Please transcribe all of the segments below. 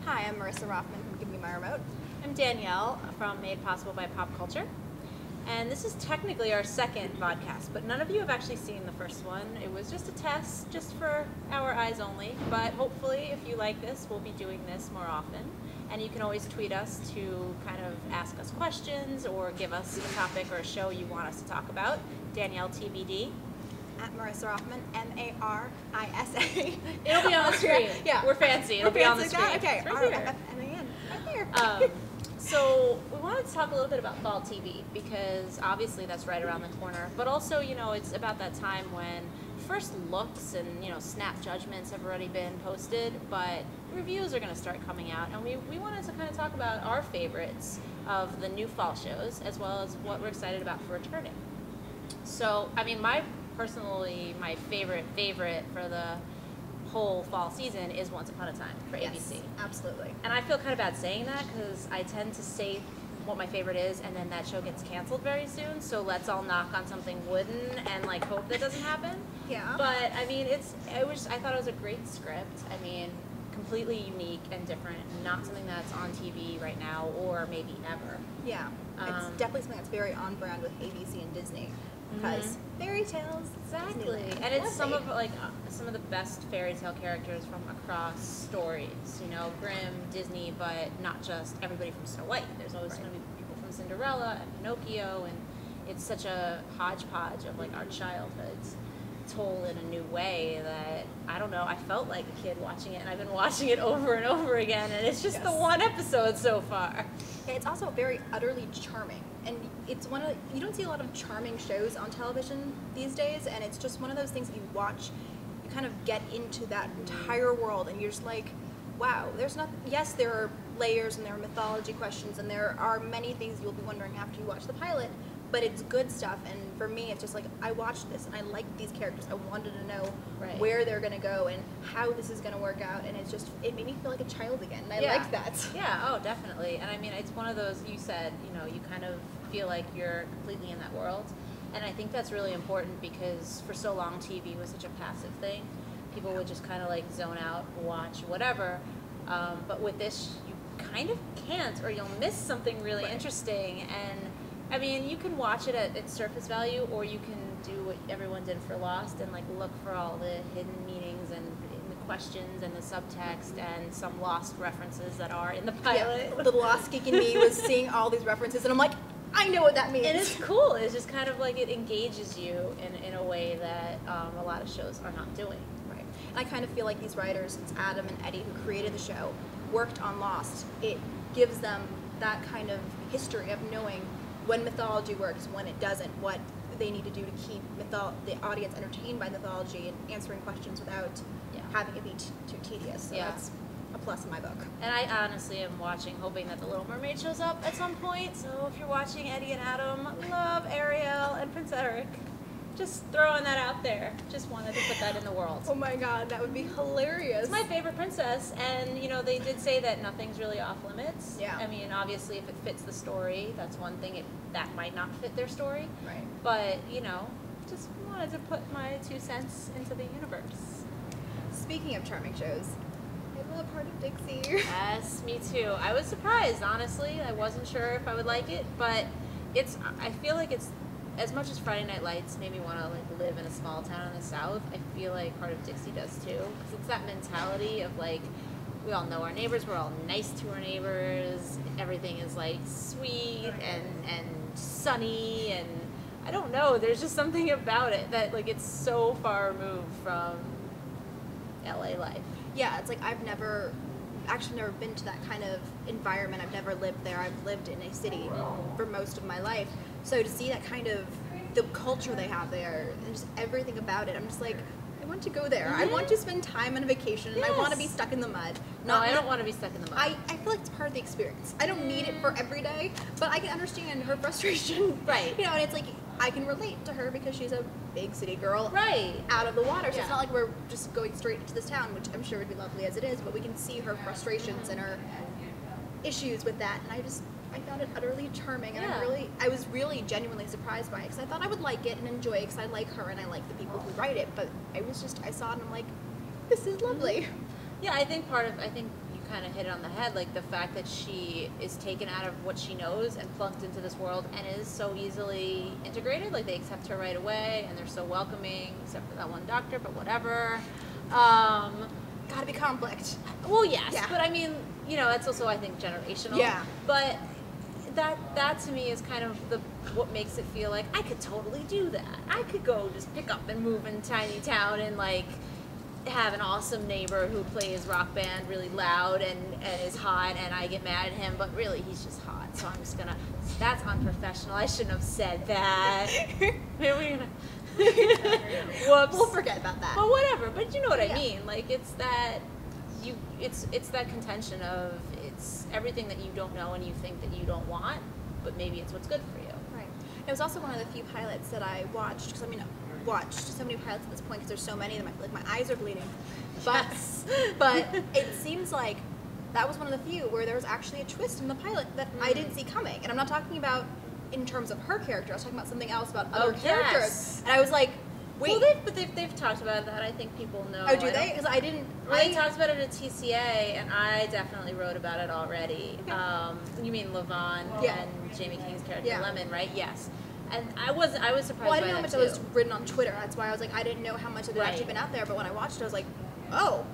Hi, I'm Marisa Roffman from Give Me My Remote. I'm Danielle from Made Possible by Pop Culture. And this is technically our second vodcast, but none of you have actually seen the first one. It was just a test, just for our eyes only. But hopefully, if you like this, we'll be doing this more often. And you can always tweet us to kind of ask us questions or give us a topic or a show you want us to talk about. Danielle TBD. At Marisa Roffman, M-A-R-I-S-A. It'll be on the screen. Yeah. We're fancy. It'll be on the screen. Okay. It's right here. R-F-M-A-N. Right there. So we wanted to talk a little bit about fall TV because obviously that's right around the corner. But also, it's about that time when first looks and, snap judgments have already been posted, but reviews are going to start coming out. And we wanted to kind of talk about our favorites of the new fall shows as well as what we're excited about for returning. So, personally, my favorite for the whole fall season is Once Upon a Time for ABC. Yes, absolutely. And I feel kind of bad saying that because I tend to say what my favorite is and then that show gets canceled very soon, so let's all knock on something wooden and hope that doesn't happen. Yeah. But I thought it was a great script. Completely unique and different, not something that's on TV right now or maybe ever. Yeah. It's definitely something that's very on brand with ABC and Disney. Because fairy tales, exactly, and it's some of the best fairy tale characters from across stories. Grimm, Disney, but not just everybody from Snow White. There's always going to be people from Cinderella and Pinocchio, and it's such a hodgepodge of our childhoods told in a new way that I don't know. I felt like a kid watching it, and I've been watching it over and over again, and it's just the one episode so far. Yeah, it's also very utterly charming. And it's you don't see a lot of charming shows on television these days, and it's just one of those things that you watch, you kind of get into that entire world, and you're just like, wow, yes, there are layers and there are mythology questions, and there are many things you'll be wondering after you watch the pilot, but it's good stuff, and for me, it's just I watched this, and I liked these characters. I wanted to know where they're going to go and how this is going to work out, and it made me feel like a child again, and I liked that. Yeah, oh, definitely. And it's one of those, you said, you kind of feel like you're completely in that world, and I think that's really important because for so long TV was such a passive thing. People would just kind of zone out, watch whatever, but with this you kind of can't, or you'll miss something really interesting. And you can watch it at its surface value, or you can do what everyone did for Lost and look for all the hidden meanings and the questions and the subtext and some Lost references that are in the pilot. Yeah, the Lost geek in me was seeing all these references, and I'm like, I know what that means. And it's cool. It's just kind of it engages you in a way that a lot of shows are not doing. Right. And I kind of feel like these writers, it's Adam and Eddie who created the show, worked on Lost. It gives them that kind of history of knowing when mythology works, when it doesn't, what they need to do to keep the audience entertained by mythology and answering questions without having it be too tedious. So that's a plus in my book. And I honestly am watching, hoping that the Little Mermaid shows up at some point. So if you're watching Eddie and Adam, love Ariel and Prince Eric. Just throwing that out there. Just wanted to put that in the world. Oh my god, that would be hilarious. It's my favorite princess, and they did say that nothing's really off limits. Yeah. Obviously if it fits the story, that's one thing. That might not fit their story. Right. But, just wanted to put my 2 cents into the universe. Speaking of charming shows, I love Heart of Dixie. Yes, me too. I was surprised, honestly. I wasn't sure if I would like it, but I feel like it's, as much as Friday Night Lights made me want to live in a small town in the South, I feel like Heart of Dixie does too. Because it's that mentality of we all know our neighbors, we're all nice to our neighbors, everything is sweet and sunny, and I don't know, there's just something about it that it's so far removed from LA life. Yeah, it's I've never been to that kind of environment. I've never lived there. I've lived in a city for most of my life. So to see that kind of, the culture they have there, and just everything about it, I'm just I want to go there. I want to spend time on a vacation, and I want to be stuck in the mud. No, I don't want to be stuck in the mud. I feel like it's part of the experience. I don't need it for every day, but I can understand her frustration. Right. And it's I can relate to her because she's a big city girl. Right. Out of the water. So it's not we're just going straight into this town, which I'm sure would be lovely as it is, but we can see her frustrations and her issues with that, and I found it utterly charming, and I was really genuinely surprised by it, because I thought I would like it and enjoy it, because I like her and I like the people who write it, but I saw it and I'm like, this is lovely. Yeah, I think you kind of hit it on the head. Like the fact that she is taken out of what she knows and plunked into this world and is so easily integrated. Like they accept her right away and they're so welcoming, except for that one doctor, but whatever. Gotta be conflict. Well, yes, Yeah. but I mean, you know, it's also, I think, generational. Yeah. But that to me is kind of what makes it feel like I could totally do that. I could go just pick up and move in tiny town and like have an awesome neighbor who plays rock band really loud and is hot, and I get mad at him, but really he's just hot. So I'm just gonna. That's unprofessional. I shouldn't have said that. Maybe whoops. We'll forget about that. But whatever. But you know what I Yeah. mean. Like it's that it's that contention of it's everything that you don't know and you think that you don't want, but maybe it's what's good for you. Right. It was also one of the few pilots that I watched, because I mean, I've watched so many pilots at this point because there's so many of them. I feel like my eyes are bleeding. But but it seems like that was one of the few where there was actually a twist in the pilot that I didn't see coming. And I'm not talking about in terms of her character. I was talking about something else about other characters. Yes. And I was like, wait. Well, they've talked about that. I think people know. Oh, do they? Because I didn't. Well, they talked about it at TCA, and I definitely wrote about it already. Okay. You mean Levon Yeah. and Jamie King's character Yeah. Lemon, right? Yes. And I was surprised Well, I by didn't know how that much too. it was written on Twitter. That's why I was like, I didn't know how much it had Right. actually been out there. But when I watched it, I was like, oh,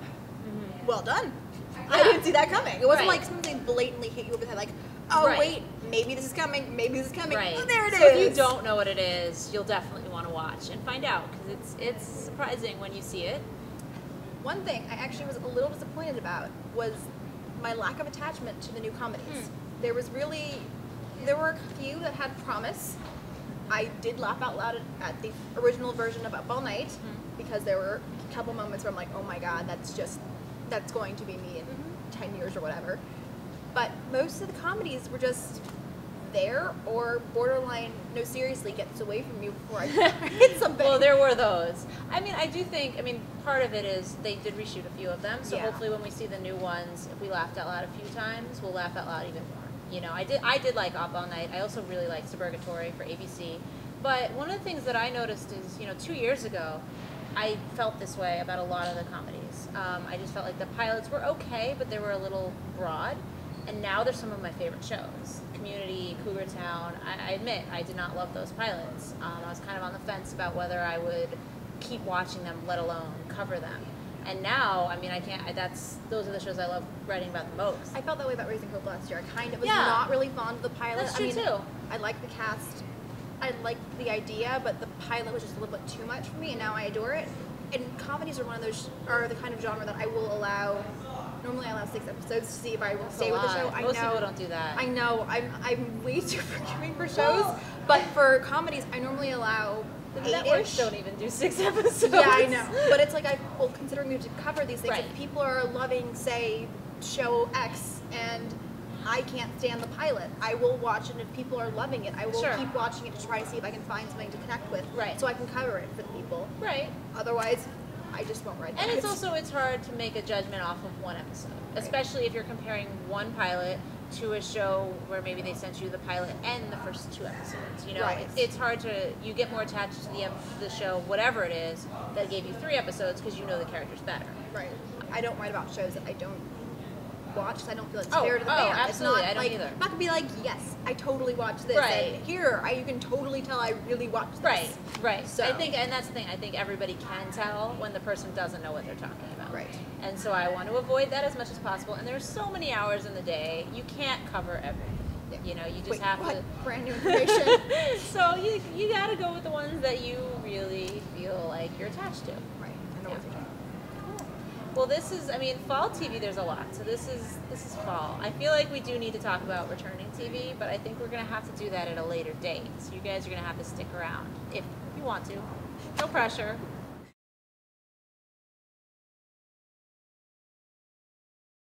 well done. Yeah. I didn't see that coming. It wasn't Right. like something blatantly hit you over the head, like, oh, Right. wait, maybe this is coming, maybe this is coming. Right. Oh, there it is. So if you don't know what it is, you'll definitely want to watch and find out, because it's surprising when you see it. One thing I actually was a little disappointed about was my lack of attachment to the new comedies. There were a few that had promise. I did laugh out loud at the original version of Up All Night, because there were a couple moments where I'm like, oh my god, that's going to be me in 10 years or whatever. But most of the comedies were just there, or borderline, no, seriously, gets away from you before I hit something. Well, there were those. I mean, I do think, part of it is they did reshoot a few of them, so Yeah. hopefully when we see the new ones, if we laughed out loud a few times, we'll laugh out loud even more. You know, I did like Up All Night. I also really liked Suburgatory for ABC. But one of the things that I noticed is, 2 years ago, I felt this way about a lot of the comedies. I just felt like the pilots were okay, but they were a little broad. And now they're some of my favorite shows. Community, Cougar Town. I admit, I did not love those pilots. I was kind of on the fence about whether I would keep watching them, let alone cover them. And now, I can't. Those are the shows I love writing about the most. I felt that way about Raising Hope last year. I kind of was Yeah. not really fond of the pilot. That's true too. I like the cast. I liked the idea, but the pilot was just a little bit too much for me, and now I adore it. And comedies are are the kind of genre that I will allow. Normally, I allow 6 episodes to see if I will That's stay a with the lot. show. I Most know people don't do that. I know. I'm way too forgiving for shows, but for comedies, I normally allow The 8-ish. networks don't even do 6 episodes. Yeah, I know. But it's like, considering we have to cover these things, Right. if people are loving, say, show X, and I can't stand the pilot, I will watch it. And if people are loving it, I will Sure. keep watching it to try to see if I can find something to connect with, Right. so I can cover it for the people. Right. Otherwise, I just won't write And it. it's hard to make a judgment off of one episode, especially if you're comparing one pilot to a show where maybe they sent you the pilot and the first 2 episodes. Right. It's hard you get more attached to the show, whatever it is, that gave you 3 episodes because you know the characters better. Right. I don't write about shows that I don't watch, because I don't feel it's Oh, fair to the oh, fan. It's absolutely. not I don't like, either. I'm not gonna be like, yes, I totally watched this. Right. And here, you can totally tell I really watched this. Right. So- I think, and that's the thing, I think everybody can tell when the person doesn't know what they're talking about. Right. And so I want to avoid that as much as possible. And there's so many hours in the day, you can't cover everything. Yeah. You just Wait, have what? to. Brand new information. So you got to go with the ones that you really feel like you're attached to. Right. I know what you're talking Well, this is, fall TV, there's a lot. So this is fall. I feel like we do need to talk about returning TV, but I think we're going to have to do that at a later date. So you guys are going to have to stick around if you want to. No pressure.